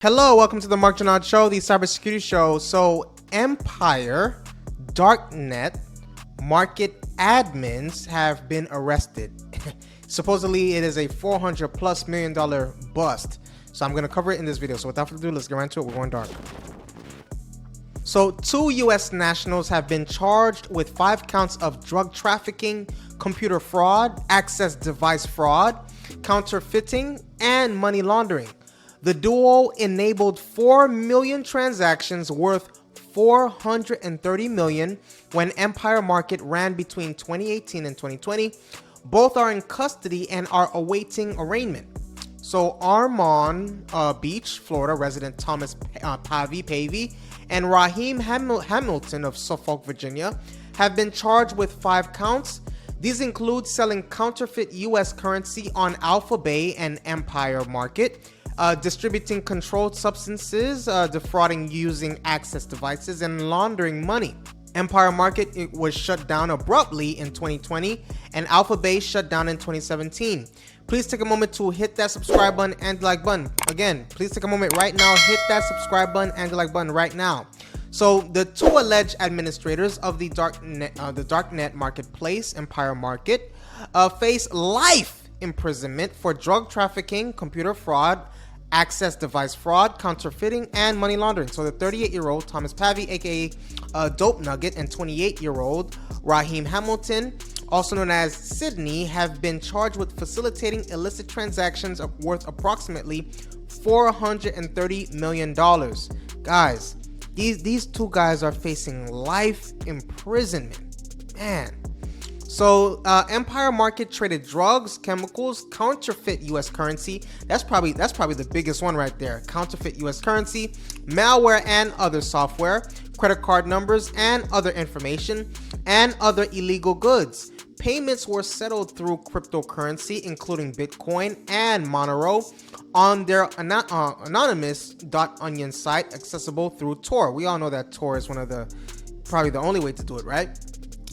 Hello, welcome to the Mark Janard Show, the cybersecurity show. So, Empire, Darknet, market admins have been arrested. Supposedly, it is a $400+ million bust. So, I'm going to cover it in this video. So, without further ado, let's get right into it. We're going dark. So, 2 U.S. nationals have been charged with 5 counts of drug trafficking, computer fraud, access device fraud, counterfeiting, and money laundering. The duo enabled 4 million transactions worth $430 million when Empire Market ran between 2018 and 2020. Both are in custody and are awaiting arraignment. So Ormond Beach, Florida resident Thomas Pavey and Raheim Hamilton of Suffolk, Virginia, have been charged with 5 counts. These include selling counterfeit U.S. currency on Alpha Bay and Empire Market, distributing controlled substances, defrauding using access devices, and laundering money. Empire Market was shut down abruptly in 2020, and Alpha Bay shut down in 2017. Please take a moment to hit that subscribe button and the like button. Again, please take a moment right now, hit that subscribe button and the like button right now. So the 2 alleged administrators of the Darknet marketplace, Empire Market, face life imprisonment for drug trafficking, computer fraud, access device fraud, counterfeiting, and money laundering. So the 38-year-old Thomas Pavey, aka Dope Nugget, and 28-year-old Raheim Hamilton, also known as Sydney, have been charged with facilitating illicit transactions worth approximately $430 million. Guys, these 2 guys are facing life imprisonment. Man. So Empire Market traded drugs, chemicals, counterfeit U.S. currency. That's probably the biggest one right there. Counterfeit U.S. currency, malware and other software, credit card numbers and other information, and other illegal goods. Payments were settled through cryptocurrency, including Bitcoin and Monero, on their anonymous.onion site, accessible through Tor. We all know that Tor is probably the only way to do it, right?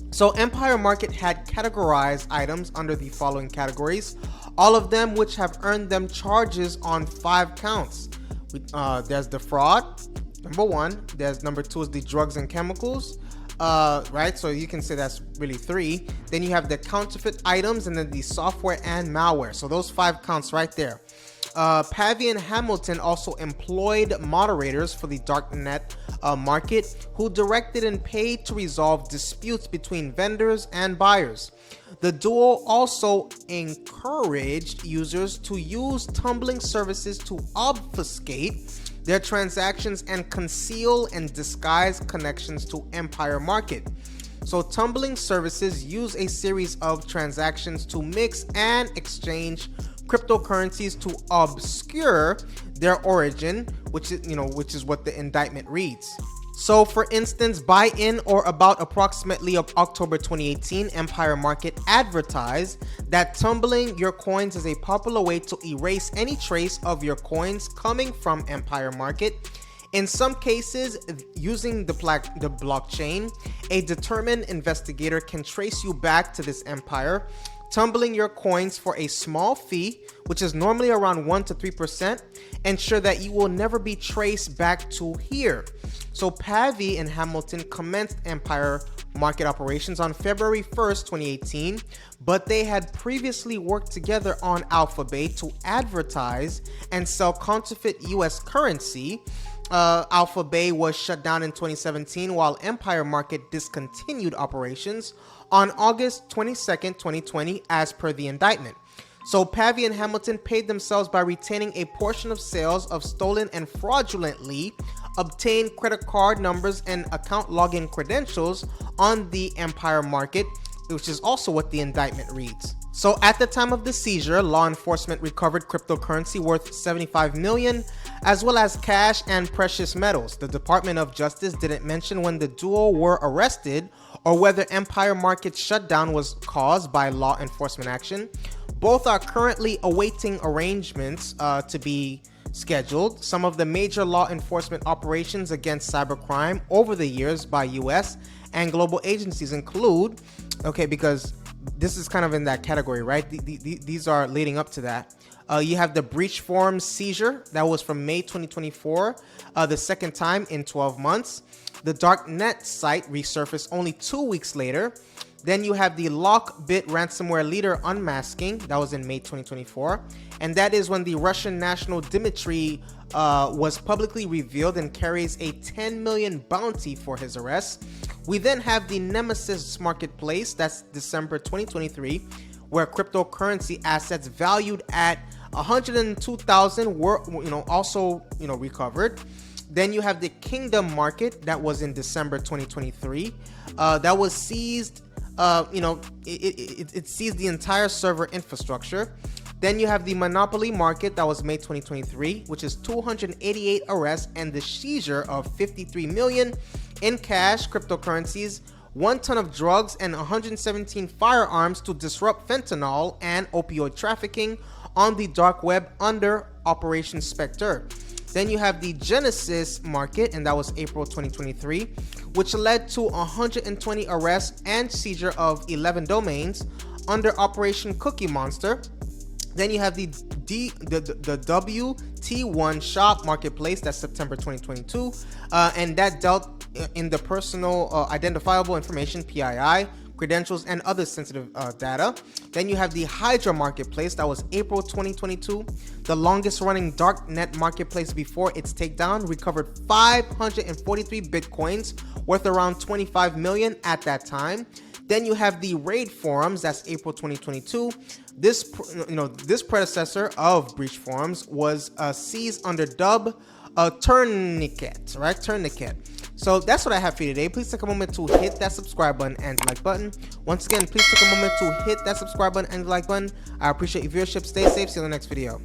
So Empire Market had categorized items under the following categories, all of them which have earned them charges on 5 counts. There's the fraud, number 1. There's number 2 is the drugs and chemicals, right? So you can say that's really 3. Then you have the counterfeit items, and then the software and malware. So those 5 counts right there. Pavey and Hamilton also employed moderators for the Darknet market who directed and paid to resolve disputes between vendors and buyers. The duo also encouraged users to use tumbling services to obfuscate their transactions and conceal and disguise connections to Empire Market. So tumbling services use a series of transactions to mix and exchange cryptocurrencies to obscure their origin, which is what the indictment reads. So for instance, by in or about approximately of October 2018, Empire Market advertised that tumbling your coins is a popular way to erase any trace of your coins coming from Empire Market. In some cases, using the blockchain, a determined investigator can trace you back to this empire, tumbling your coins for a small fee, which is normally around 1 to 3%, ensure that you will never be traced back to here. So Pavey and Hamilton commenced Empire Market operations on February 1st, 2018, but they had previously worked together on Alpha Bay to advertise and sell counterfeit US currency. Alpha Bay was shut down in 2017, while Empire Market discontinued operations on August 22nd, 2020, as per the indictment. So Pavey and Hamilton paid themselves by retaining a portion of sales of stolen and fraudulently obtained credit card numbers and account login credentials on the Empire Market, which is also what the indictment reads. So at the time of the seizure, law enforcement recovered cryptocurrency worth $75 million, as well as cash and precious metals. The Department of Justice didn't mention when the duo were arrested or whether Empire Market's shutdown was caused by law enforcement action. Both are currently awaiting arrangements to be scheduled. Some of the major law enforcement operations against cybercrime over the years by US and global agencies include, because this is kind of in that category, right? These are leading up to that. You have the breach forms seizure. That was from May 2024, the second time in 12 months. The Darknet site resurfaced only 2 weeks later. Then you have the Lockbit ransomware leader unmasking. That was in May 2024. And that is when the Russian national Dmitry was publicly revealed and carries a 10 million bounty for his arrest. We then have the Nemesis marketplace. That's December 2023, where cryptocurrency assets valued at 102,000 were also recovered. Then you have the Kingdom market. That was in December 2023. That was seized. It seized the entire server infrastructure. Then you have the Monopoly market. That was May 2023, which is 288 arrests and the seizure of 53 million in cash, cryptocurrencies, 1 ton of drugs, and 117 firearms to disrupt fentanyl and opioid trafficking on the dark web under Operation Spectre. Then you have the Genesis market, and that was April 2023, which led to 120 arrests and seizure of 11 domains under Operation Cookie Monster. Then you have the WT1 shop marketplace. That's September 2022, and that dealt in the personal identifiable information, PII, credentials, and other sensitive data. Then you have the Hydra marketplace. That was April 2022, the longest running Darknet marketplace before its takedown, recovered 543 bitcoins worth around 25 million at that time. Then you have the Raid forums. That's April 2022. This predecessor of breach forums was seized under Tourniquet, right? Tourniquet. So that's what I have for you today. Please take a moment to hit that subscribe button and like button. Once again, please take a moment to hit that subscribe button and like button. I appreciate your viewership. Stay safe. See you in the next video.